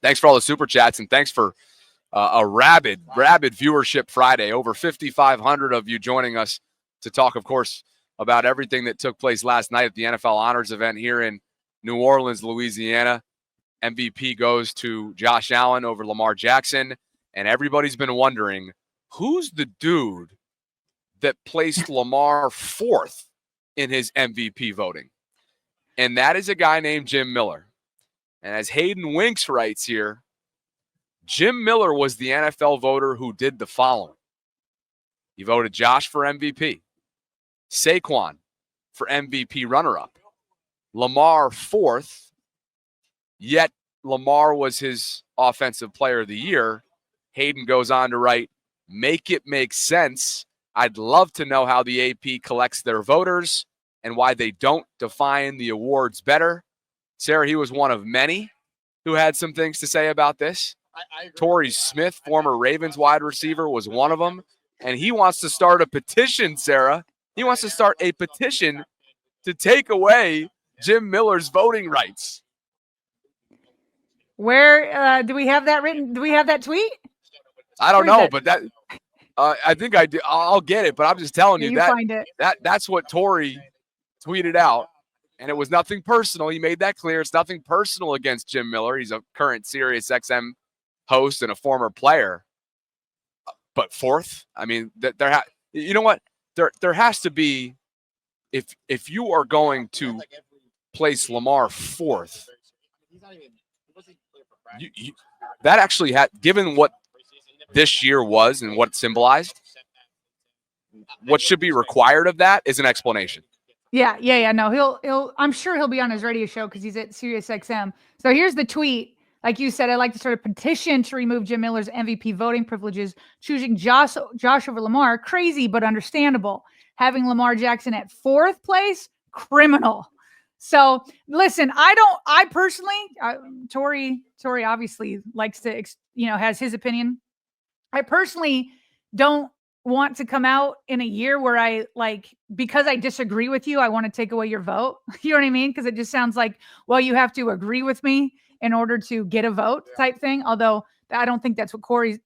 Thanks for all the super chats, and thanks for a rabid viewership Friday. Over 5,500 of you joining us to talk, of course, about everything that took place last night at the NFL Honors event here in New Orleans, Louisiana. MVP goes to Josh Allen over Lamar Jackson, and everybody's been wondering, who's the dude that placed Lamar fourth in his MVP voting? And that is a guy named Jim Miller. And as Hayden Winks writes here, Jim Miller was the NFL voter who did the following. He voted Josh for MVP, Saquon for MVP runner-up, Lamar fourth, yet Lamar was his offensive player of the year. Hayden goes on to write, make it make sense. I'd love to know how the AP collects their voters and why they don't define the awards better. Sarah, he was one of many who had some things to say about this. Tori Smith, former Ravens wide receiver, was one of them. And he wants to start a petition, Sarah. He wants to start a petition to take away Jim Miller's voting rights. Where do we have that written? Do we have that tweet? I don't know, but that I think I do. I'll get it, but I'm just telling you that's what Tori tweeted out. And it was nothing personal. He made that clear. It's nothing personal against Jim Miller. He's a current Sirius XM host and a former player. But fourth, I mean, you know what? There has to be, if you are going to place Lamar fourth, that actually had, given what this year was and what it symbolized, what should be required of that is an explanation. Yeah. No, I'm sure he'll be on his radio show because he's at Sirius XM. So here's the tweet. Like you said, I'd like to start a petition to remove Jim Miller's MVP voting privileges, choosing Josh over Lamar. Crazy, but understandable. Having Lamar Jackson at fourth place, criminal. So listen, I personally, Tori obviously likes to, has his opinion. I personally don't want to come out in a year where because I disagree with you, I want to take away your vote. You know what I mean? Because it just sounds like, well, you have to agree with me in order to get a vote type thing. Although I don't think that's what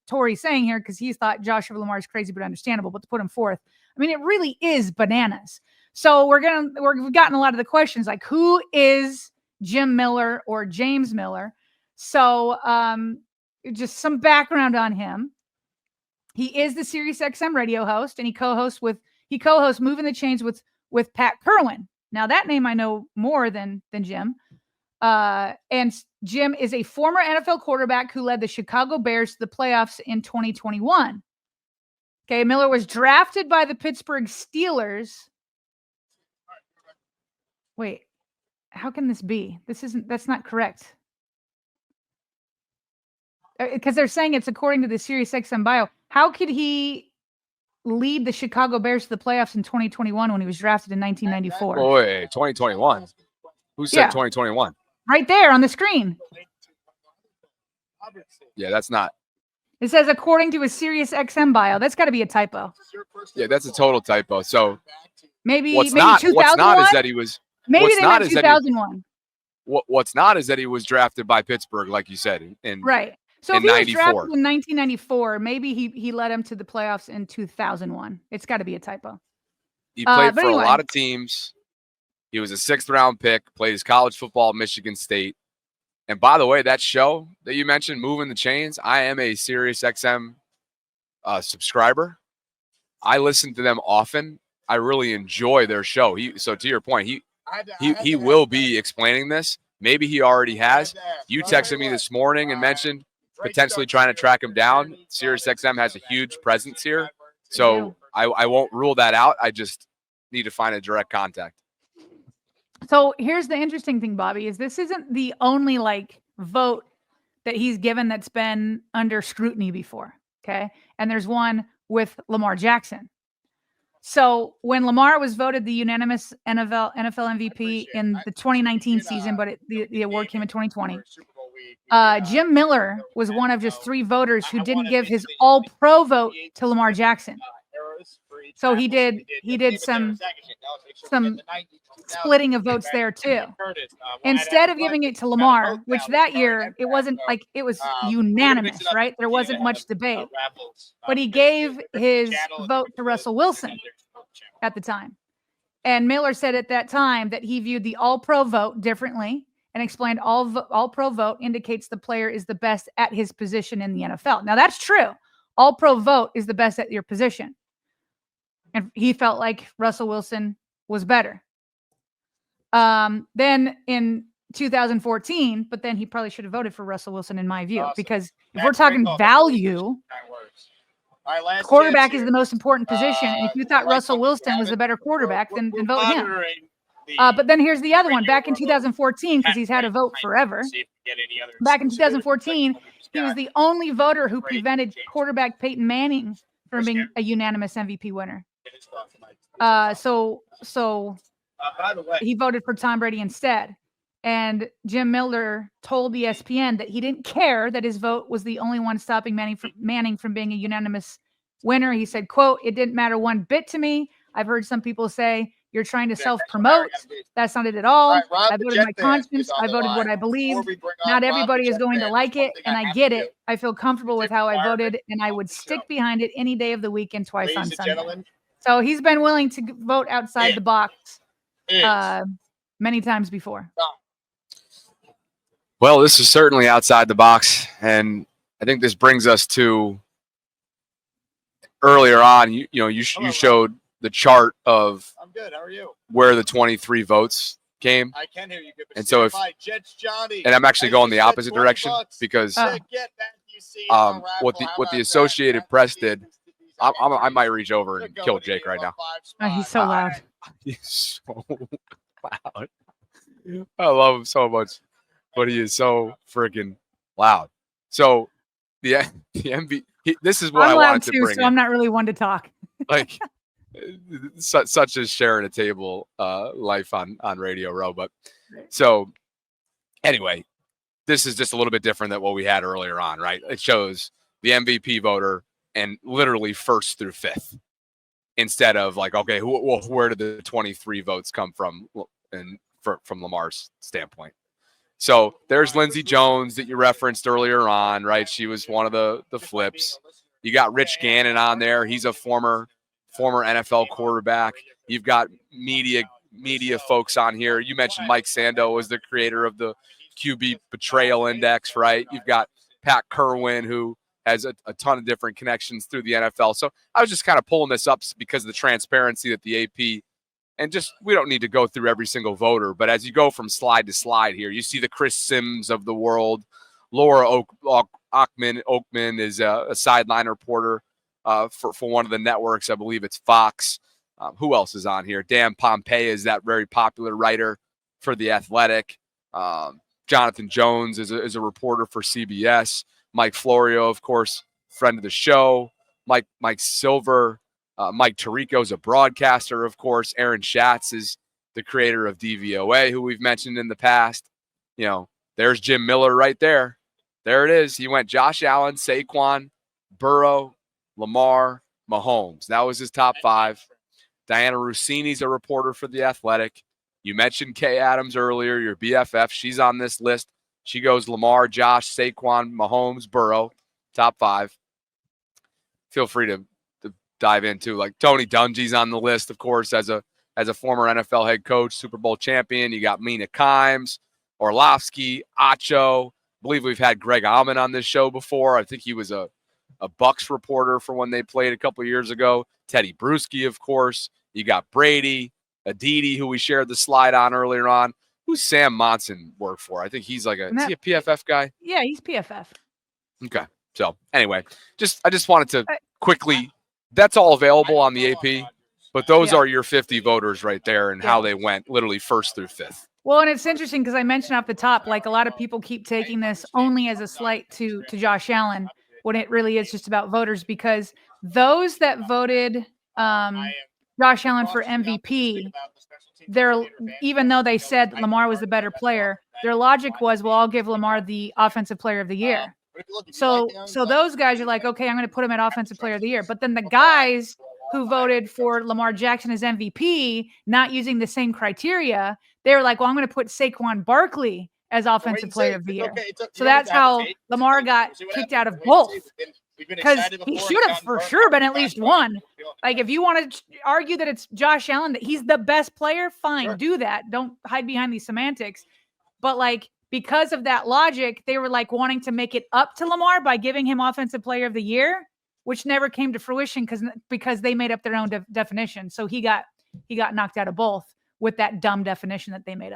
Tori's saying here, because he's thought Josh over Lamar is crazy but understandable. But to put him fourth, I mean, it really is bananas. So we've gotten a lot of the questions like, who is Jim Miller or James Miller? So just some background on him. He is the Sirius XM radio host, and he co-hosts Moving the Chains with Pat Kerwin. Now that name I know more than Jim. And Jim is a former NFL quarterback who led the Chicago Bears to the playoffs in 2021. Okay, Miller was drafted by the Pittsburgh Steelers. Wait, how can this be? That's not correct. Because they're saying it's according to the Sirius XM bio. How could he lead the Chicago Bears to the playoffs in 2021 when he was drafted in 1994? Oh, wait, 2021? Who said 2021? Right there on the screen. Yeah, that's not. It says according to a Sirius XM bio. That's got to be a typo. Yeah, that's a total typo. So maybe 2001? What's not is that he was. Maybe they meant 2001. What's not is that he was drafted by Pittsburgh, like you said, in right. So if he 94. was drafted in 1994, maybe he led him to the playoffs in 2001. It's got to be a typo. He played for a lot of teams. He was a 6th-round pick, played his college football at Michigan State. And by the way, that show that you mentioned, Moving the Chains, I am a Sirius XM subscriber. I listen to them often. I really enjoy their show. So to your point, he will be explaining this. Maybe he already has. You texted me this morning and mentioned potentially trying to track him down. Sirius XM has a huge presence here. So I won't rule that out. I just need to find a direct contact. So here's the interesting thing, Bobby, is this isn't the only vote that he's given that's been under scrutiny before. Okay. And there's one with Lamar Jackson. So when Lamar was voted the unanimous NFL MVP in the 2019 season, but the award came in 2020, Jim Miller was one of just 3 voters who didn't give his all-pro vote to Lamar Jackson. So he did some splitting of votes there too. Instead of giving it to Lamar, which that year it wasn't like it was unanimous, right? There wasn't much debate, but he gave his vote to Russell Wilson at the time. And Miller said at that time that he viewed the All-Pro vote differently and explained All-Pro vote indicates the player is the best at his position in the NFL. Now that's true. All-Pro vote is the best at your position. And he felt like Russell Wilson was better. Then in 2014, but then he probably should have voted for Russell Wilson in my view, because if we're talking value, quarterback is the most important position. And if you thought Russell Wilson was the better quarterback, then vote him. But then here's the other one. Back in 2014, because he's had a vote forever. Back in 2014, he was the only voter who prevented quarterback Peyton Manning from being a unanimous MVP winner. So he voted for Tom Brady instead. And Jim Miller told ESPN that he didn't care that his vote was the only one stopping Manning from being a unanimous winner. He said, quote, "It didn't matter one bit to me. I've heard some people say you're trying to self-promote. That's not it at all. I voted my conscience. I voted what I believed. Not everybody is going to like it, and I get it. I feel comfortable with how I voted, and I would stick behind it any day of the week and twice on Sunday." So he's been willing to vote outside the box many times before. Well, this is certainly outside the box, and I think this brings us to earlier on. You showed the chart of I'm good. How are you? Where the 23 votes came. I can hear you. Good, and so and I'm actually going the opposite direction because what the Associated Press did. I might reach over and kill Jake right now. Oh, he's so loud. He's so loud. I love him so much, but he is so freaking loud. So the MVP. This is what I wanted to bring. So I'm not really one to talk. Like such as sharing a table life on Radio Row. But so anyway, this is just a little bit different than what we had earlier on, right? It shows the MVP voter and literally first through fifth, instead of like, okay, where did the 23 votes come from, and from Lamar's standpoint. So there's Lindsey Jones that you referenced earlier on, right? She was one of the flips. You got Rich Gannon on there. He's a former NFL quarterback. You've got media folks on here. You mentioned Mike Sando was the creator of the QB Betrayal Index, right? You've got Pat Kerwin, who has a ton of different connections through the NFL. So I was just kind of pulling this up because of the transparency that the AP, and just we don't need to go through every single voter, but as you go from slide to slide here, you see the Chris Sims of the world. Laura Oakman is a sideline reporter for one of the networks. I believe it's Fox. Who else is on here? Dan Pompei is that very popular writer for The Athletic. Jonathan Jones is a reporter for CBS. Mike Florio, of course, friend of the show. Mike Silver. Mike Tirico is a broadcaster, of course. Aaron Schatz is the creator of DVOA, who we've mentioned in the past. There's Jim Miller right there. There it is. He went Josh Allen, Saquon, Burrow, Lamar, Mahomes. That was his top five. Diana Rossini's a reporter for The Athletic. You mentioned Kay Adams earlier, your BFF. She's on this list. She goes Lamar, Josh, Saquon, Mahomes, Burrow, top five. Feel free to dive into, like, Tony Dungy's on the list, of course, as a former NFL head coach, Super Bowl champion. You got Mina Kimes, Orlovsky, Acho. I believe we've had Greg Allman on this show before. I think he was a Bucks reporter for when they played a couple of years ago. Teddy Bruschi, of course. You got Brady, Aditi, who we shared the slide on earlier on. Who's Sam Monson work for? I think he's like is he a PFF guy? Yeah, he's PFF. Okay. So anyway, I just wanted to quickly, that's all available on the AP, but those are your 50 voters right there and how they went literally first through fifth. Well, and it's interesting because I mentioned off the top, like a lot of people keep taking this only as a slight to Josh Allen when it really is just about voters, because those that voted Josh Allen for MVP, even though they said Lamar was the better player, their logic was, well, I'll give Lamar the offensive player of the year. So those guys are like, okay, I'm going to put him at offensive player of the year. But then the guys who voted for Lamar Jackson as MVP, not using the same criteria, they were like, well, I'm going to put Saquon Barkley as offensive player of the year. So that's how Lamar got kicked out of both. Because he should have for sure been at least one. Like, if you want to argue that it's Josh Allen, that he's the best player, fine, do that. Don't hide behind these semantics. But like, because of that logic, they were like wanting to make it up to Lamar by giving him offensive player of the year, which never came to fruition because they made up their own definition. So he got knocked out of both with that dumb definition that they made up.